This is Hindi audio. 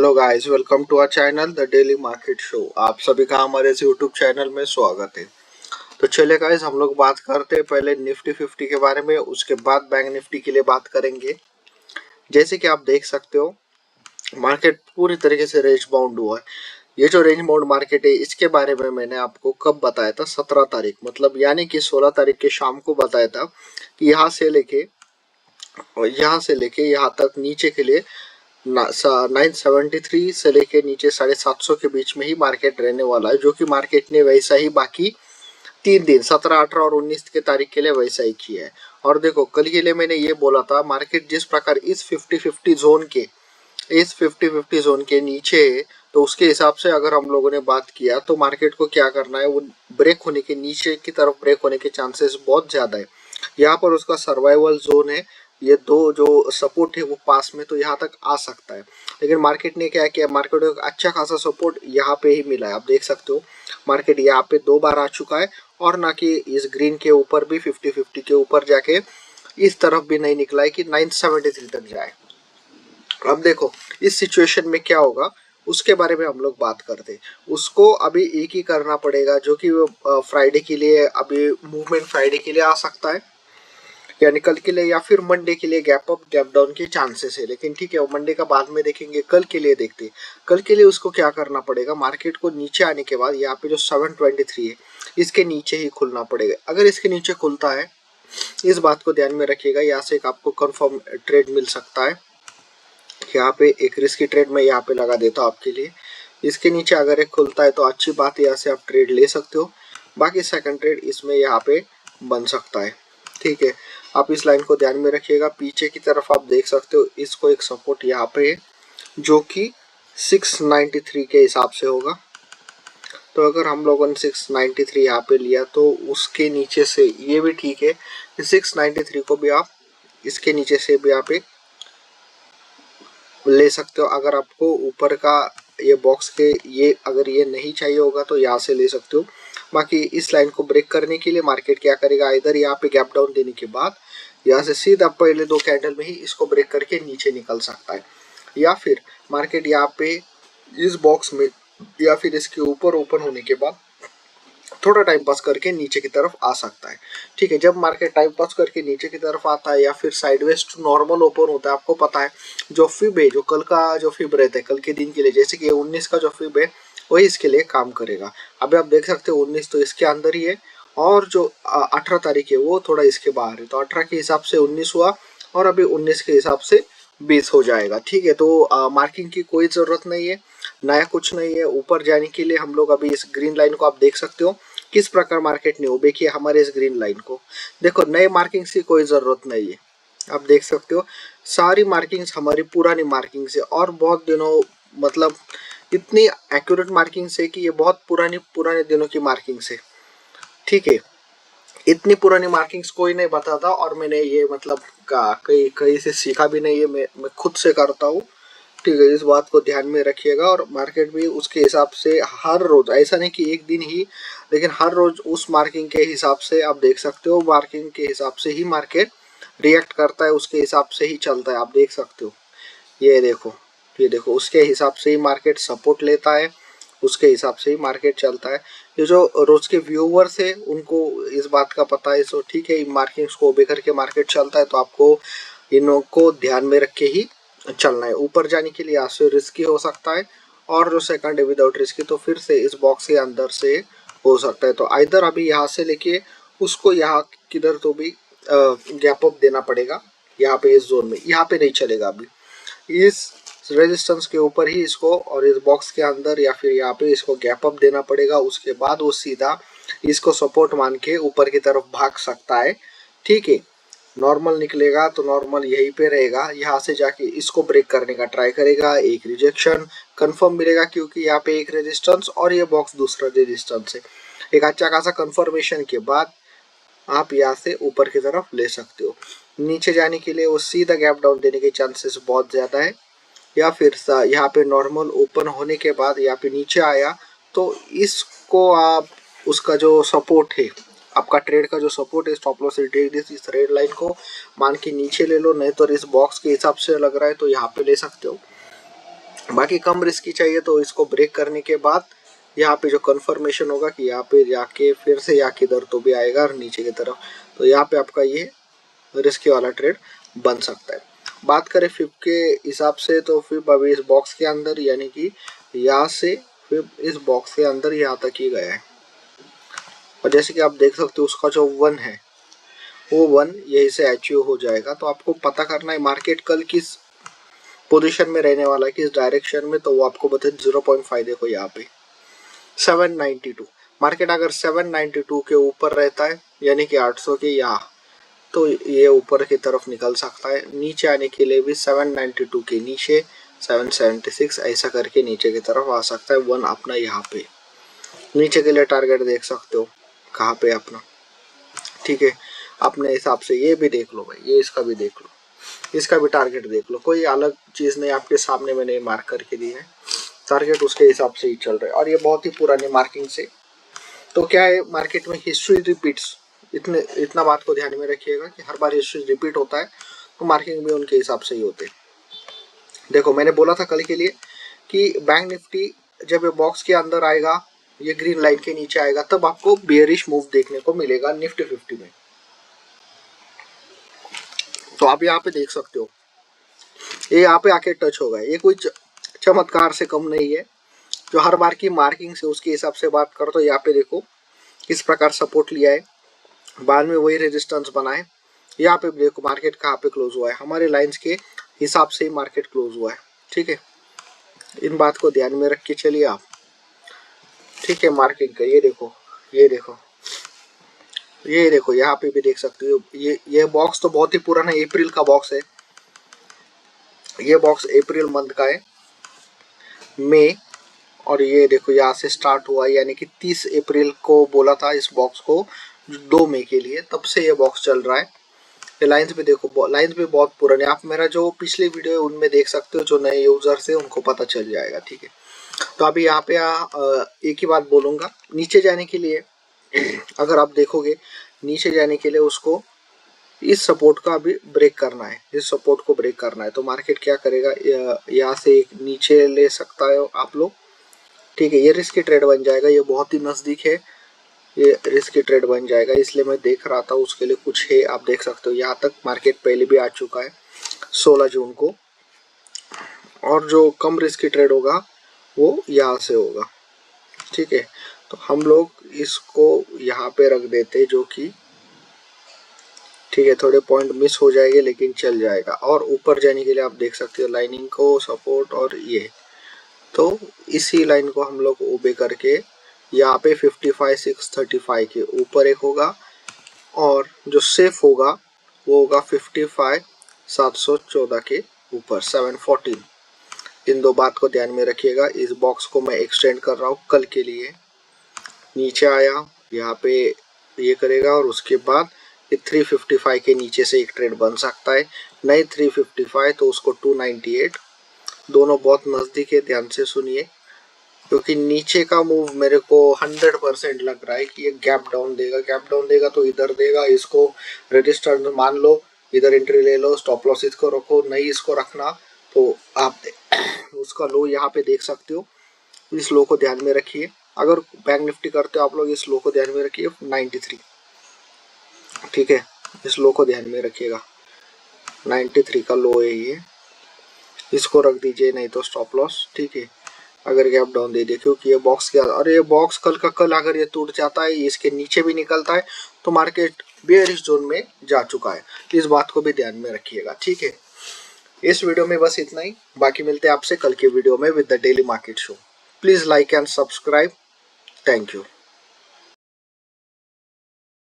Hello guys, welcome to our channel the daily market show. आप सभी का हमारे इस यूट्यूब चैनल में स्वागत है। तो चलिए गाइस, हम लोग बात करते हैं पहले निफ्टी 50 के बारे में, उसके बाद बैंक निफ्टी के लिए बात करेंगे। जैसे कि आप देख सकते हो, मार्केट पूरी तरीके से रेंज बाउंड हुआ है। ये जो रेंज बाउंड मार्केट है, इसके बारे में मैंने आपको कब बताया था? 17 तारीख, मतलब यानी कि 16 तारीख के शाम को बताया था कि यहाँ से लेके यहाँ तक नीचे के लिए 973 से लेके नीचे 750 के बीच में ही मार्केट रहने वाला है, जो कि मार्केट ने वैसा ही बाकी 3 दिन 17, 18 और 19 के तारीख के लिए वैसा ही किया है। और देखो, कल के लिए मैंने ये बोला था, मार्केट जिस प्रकार इस 50-50 जोन के नीचे है, तो उसके हिसाब से अगर हम लोगों ने बात किया तो मार्केट को क्या करना है, वो ब्रेक होने के, नीचे की तरफ ब्रेक होने के चांसेस बहुत ज्यादा है। यहाँ पर उसका सर्वाइवल जोन है, ये दो जो सपोर्ट है वो पास में, तो यहाँ तक आ सकता है। लेकिन मार्केट ने क्या किया, मार्केट को अच्छा खासा सपोर्ट यहाँ पे ही मिला है। आप देख सकते हो, मार्केट यहाँ पे 2 बार आ चुका है, और ना कि इस ग्रीन के ऊपर भी 50-50 के ऊपर जाके इस तरफ भी नहीं निकला है कि 973 तक जाए। अब देखो, इस सिचुएशन में क्या होगा उसके बारे में हम लोग बात करते हैं। उसको अभी एक ही करना पड़ेगा, जो कि फ्राइडे के लिए, अभी मूवमेंट फ्राइडे के लिए आ सकता है, यानी कल के लिए, या फिर मंडे के लिए गैप अप गैप डाउन के चांसेस है। लेकिन ठीक है, वो मंडे का बाद में देखेंगे, कल के लिए देखते हैं। कल के लिए उसको क्या करना पड़ेगा, मार्केट को नीचे आने के बाद यहाँ पे जो 723 है, इसके नीचे ही खुलना पड़ेगा। अगर इसके नीचे खुलता है, इस बात को ध्यान में रखिएगा, यहाँ से एक आपको कंफर्म ट्रेड मिल सकता है। यहाँ पे एक रिस्की ट्रेड मैं यहाँ पे लगा देता हूँ आपके लिए। इसके नीचे अगर एक खुलता है तो अच्छी बात है, यहाँ से आप ट्रेड ले सकते हो। बाकी सेकंड ट्रेड इसमें यहाँ पे बन सकता है। ठीक है, आप इस लाइन को ध्यान में रखिएगा। पीछे की तरफ आप देख सकते हो, इसको एक सपोर्ट यहाँ पे है, जो कि 693 के हिसाब से होगा। तो अगर हम लोगों ने 693 यहाँ पे लिया, तो उसके नीचे से ये भी ठीक है, 693 को भी आप इसके नीचे से भी यहाँ पे ले सकते हो। अगर आपको ऊपर का ये बॉक्स के ये अगर ये नहीं चाहिए होगा तो यहाँ से ले सकते हो। बाकी इस लाइन को ब्रेक करने के लिए मार्केट क्या करेगा, इधर यहाँ पे गैप डाउन देने के बाद यहाँ से सीधा पहले 2 कैंडल में ही इसको ब्रेक करके नीचे निकल सकता है, या फिर मार्केट यहाँ पे इस बॉक्स में या फिर इसके ऊपर ओपन होने के बाद थोड़ा टाइम पास करके नीचे की तरफ आ सकता है। ठीक है, जब मार्केट टाइम पास करके नीचे की तरफ आता है या फिर साइडवेज टू नॉर्मल ओपन होता है, आपको पता है जो फिब है, जो कल का जो फिब रहता है, कल के दिन के लिए, जैसे कि 19 का जो फिब है वही इसके लिए काम करेगा। अभी आप देख सकते हो 19 तो इसके अंदर ही है, और जो 18 तारीख है वो थोड़ा इसके बाहर है। तो 18 के हिसाब से 19 हुआ, और अभी 19 के हिसाब से 20 हो जाएगा। ठीक है, तो मार्किंग की कोई ज़रूरत नहीं है, नया कुछ नहीं है। ऊपर जाने के लिए हम लोग अभी इस ग्रीन लाइन को आप देख सकते हो किस प्रकार मार्केट ने उबे किया हमारे इस ग्रीन लाइन को। देखो, नए मार्किंग्स की कोई ज़रूरत नहीं है। आप देख सकते हो, सारी मार्किंग्स हमारी पुरानी मार्किंग्स है, और बहुत दिनों, मतलब इतनी एक्यूरेट मार्किंग्स है कि ये बहुत पुराने दिनों की मार्किंग्स है। ठीक है, इतनी पुरानी मार्किंग्स कोई नहीं बताता, और मैंने ये मतलब कहीं कहीं से सीखा भी नहीं है, मैं खुद से करता हूँ। ठीक है, इस बात को ध्यान में रखिएगा। और मार्केट भी उसके हिसाब से हर रोज, ऐसा नहीं कि एक दिन ही, लेकिन हर रोज उस मार्किंग के हिसाब से आप देख सकते हो, मार्किंग के हिसाब से ही मार्केट रिएक्ट करता है, उसके हिसाब से ही चलता है। आप देख सकते हो, ये देखो उसके हिसाब से ही मार्केट सपोर्ट लेता है, उसके हिसाब से ही मार्केट चलता है। ये जो रोज के व्यूअर्स है उनको इस बात का पता है, सो ठीक है, इन मार्किंग्स को बेकर के मार्केट चलता है, तो आपको इनको ध्यान में रख के ही चलना है। ऊपर जाने के लिए यहाँ से रिस्की हो सकता है, और जो सेकंड है विदाउट रिस्की, तो फिर से इस बॉक्स के अंदर से हो सकता है। तो इधर अभी यहाँ से लेके उसको यहाँ किधर तो भी गैप अप देना पड़ेगा। यहाँ पे इस जोन में यहाँ पे नहीं चलेगा, अभी इस रेजिस्टेंस के ऊपर ही इसको, और इस बॉक्स के अंदर या फिर यहाँ पे इसको गैप अप देना पड़ेगा। उसके बाद वो सीधा इसको सपोर्ट मान के ऊपर की तरफ भाग सकता है। ठीक है, नॉर्मल निकलेगा तो नॉर्मल यहीं पे रहेगा, यहाँ से जाके इसको ब्रेक करने का ट्राई करेगा, एक रिजेक्शन कंफर्म मिलेगा, क्योंकि यहाँ पे एक रेजिस्टेंस और ये बॉक्स दूसरा रेजिस्टेंस है। एक अच्छा खासा कंफर्मेशन के बाद आप यहाँ से ऊपर की तरफ ले सकते हो। नीचे जाने के लिए वो सीधा गैप डाउन देने के चांसेस बहुत ज़्यादा है, या फिर यहाँ पे नॉर्मल ओपन होने के बाद यहाँ पे नीचे आया, तो इसको आप उसका जो सपोर्ट है, आपका ट्रेड का जो सपोर्ट है, स्टॉप लॉस इस रेड लाइन को मान के नीचे ले लो, नहीं तो इस बॉक्स के हिसाब से लग रहा है तो यहाँ पे ले सकते हो। बाकी कम रिस्की चाहिए तो इसको ब्रेक करने के बाद यहाँ पे जो कंफर्मेशन होगा कि यहाँ पे जाके फिर से या किधर तो भी आएगा और नीचे की तरफ, तो यहाँ पे आपका ये रिस्की वाला ट्रेड बन सकता है। बात करें फिब के हिसाब से तो फिब अभी इस बॉक्स के अंदर यानी कि यहाँ से फिब इस बॉक्स के अंदर यहाँ तक ही गया है और जैसे कि आप देख सकते हो उसका जो 1 है वो 1 यही से अचीव हो जाएगा। तो आपको पता करना है मार्केट कल किस पोजीशन में रहने वाला है, किस डायरेक्शन में, तो वो आपको बता 0.5 देखो यहाँ पे 792। मार्केट अगर 792 के ऊपर रहता है यानी कि 800 के यहाँ, तो ये ऊपर की तरफ निकल सकता है। नीचे आने के लिए भी 792 के नीचे 776 ऐसा करके नीचे की तरफ आ सकता है। 1 अपना यहाँ पे नीचे के लिए टारगेट देख सकते हो कहाँ पे अपना, ठीक है। अपने हिसाब से ये भी देख लो भाई, ये इसका भी देख लो, इसका भी टारगेट देख लो, कोई अलग चीज नहीं आपके सामने मैंने मार्क करके दी है, टारगेट उसके हिसाब से ही चल रहा है और ये बहुत ही पुरानी मार्किंग से। तो क्या है मार्केट में हिस्ट्री रिपीट्स, इतना बात को ध्यान में रखिएगा कि हर बार हिस्ट्री रिपीट होता है तो मार्किंग भी उनके हिसाब से ही होते हैं। देखो मैंने बोला था कल के लिए कि बैंक निफ्टी जब ये बॉक्स के अंदर आएगा, ये ग्रीन लाइन के नीचे आएगा, तब आपको बेयरिश मूव देखने को मिलेगा निफ्टी 50 में। तो आप यहाँ पे देख सकते हो ये यहाँ पे आके टच होगा, ये कोई चमत्कार से कम नहीं है। जो हर बार की मार्किंग से उसके हिसाब से बात करो तो यहाँ पे देखो किस प्रकार सपोर्ट लिया है, बाद में वही रेजिस्टेंस बना है। यहाँ पे देखो मार्केट कहाँ पे क्लोज हुआ है, हमारे लाइंस के हिसाब से ही मार्केट क्लोज हुआ है, ठीक है। इन बात को ध्यान में रख के चलिए आप, ठीक है। मार्किंग का ये देखो, ये देखो, ये देखो, यहाँ पे भी देख सकते हो ये बॉक्स तो बहुत ही पुराना अप्रैल का बॉक्स है। ये बॉक्स अप्रैल मंथ का है, मई, और ये देखो यहाँ से स्टार्ट हुआ यानी कि 30 अप्रैल को बोला था इस बॉक्स को 2 मई के लिए, तब से ये बॉक्स चल रहा है। ये लाइंस भी देखो, लाइंस भी बहुत पुराने, आप मेरा जो पिछले वीडियो है उनमें देख सकते हो, जो नए यूजर्स है उनको पता चल जाएगा, ठीक है। तो अभी यहाँ पे एक ही बात बोलूंगा, नीचे जाने के लिए अगर आप देखोगे नीचे जाने के लिए उसको इस सपोर्ट का अभी ब्रेक करना है, इस सपोर्ट को ब्रेक करना है। तो मार्केट क्या करेगा, यहाँ से एक नीचे ले सकता है आप लोग, ठीक है। ये रिस्की ट्रेड बन जाएगा, ये बहुत ही नजदीक है, ये रिस्की ट्रेड बन जाएगा, इसलिए मैं देख रहा था उसके लिए कुछ है। आप देख सकते हो यहाँ तक मार्केट पहले भी आ चुका है 16 जून को, और जो कम रिस्की ट्रेड होगा वो यहाँ से होगा, ठीक है। तो हम लोग इसको यहाँ पे रख देते जो कि, ठीक है, थोड़े पॉइंट मिस हो जाएंगे लेकिन चल जाएगा। और ऊपर जाने के लिए आप देख सकते हो लाइनिंग को सपोर्ट, और ये तो इसी लाइन को हम लोग ओबे करके यहाँ पे 55,635 के ऊपर एक होगा, और जो सेफ होगा वो होगा 55,714 के ऊपर 714। इन दो बात को ध्यान में रखिएगा। इस बॉक्स को मैं एक्सटेंड कर रहा हूँ कल के लिए, नीचे आया यहाँ पे ये करेगा और उसके बाद ये 355 के नीचे से एक ट्रेड बन सकता है, नहीं 355 तो उसको 298, दोनों बहुत नजदीक है, ध्यान से सुनिए। क्योंकि नीचे का मूव मेरे को 100% लग रहा है कि ये गैप डाउन देगा, गैप डाउन देगा तो इधर देगा, इसको रजिस्टर मान लो, इधर एंट्री ले लो, स्टॉप लॉस इसको रखो, नहीं इसको रखना तो आप उसका लो यहाँ पे देख सकते हो। इस लो को ध्यान में रखिए, अगर बैंक निफ्टी करते हो आप लोग इस लो को ध्यान में रखिए 93, ठीक है। इस लो को ध्यान में रखिएगा, 93 का लो है ये, इसको रख दीजिए, नहीं तो स्टॉप लॉस, ठीक है। अगर गैप डाउन दे दे, क्योंकि ये बॉक्स क्या, और ये बॉक्स कल का कल अगर ये टूट जाता है, इसके नीचे भी निकलता है, तो मार्केट बेयरिश जोन में जा चुका है। इस बात को भी ध्यान में रखिएगा, ठीक है। इस वीडियो में बस इतना ही, बाकी मिलते हैं आपसे कल के वीडियो में with the daily market show. Please like and subscribe, thank you.